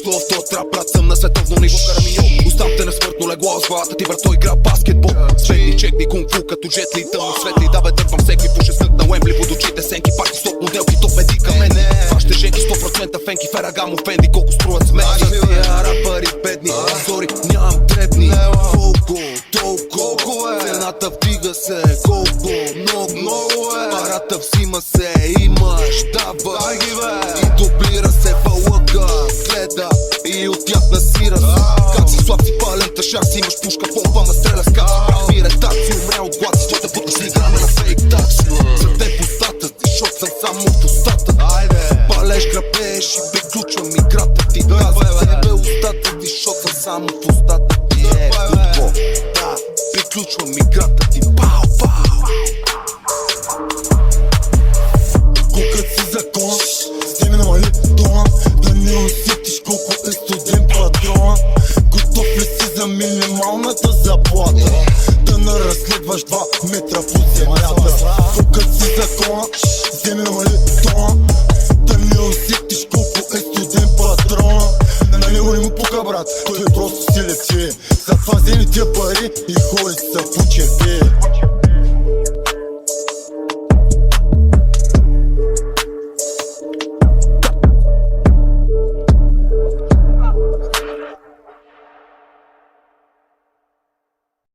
нищо в този трап, брат, съм на световно ниво. Караминьо, оставам те на смъртно легло, с главата ти, брат, той игра баскетбол. Светни чекни кунг-фу, като джетли, тъмно светли. Да бе, дърпам всеки пуше снък на Уембли, водочите сенки, паки, стоп моделки, топ медикаменти. Вашите женки 100% фенки, Ферагамо, Фенди, колко струват сметки. Тия рапъри бедни, зори, нямам дребни. Колко, толкова, цената вдига се. Колко, много е, парата взима се. Имаш, давай ги бе, и дублира се палъка. Гледа и от тях насира се. Как си слаб, си пален тъшак, си имаш пушка, помпа, ма стреля с как. Прав ми редакция, умря от глад, с твоята путка си играме на фейк такси. За те постата ти, шот съм само в устата. Палеш, грабеш и приключвам играта ти. Казвам тебе устата ти, шот съм само в устата ти. Кутко, да, приключвам играта ти. Пау, пау. Кукът си закон, с ми намали тона, да не усетиш колко е студен патрона. Готов ли си за минималната заплата? Да не разследваш 2 метра под земята. Кукът си закона, с ми намали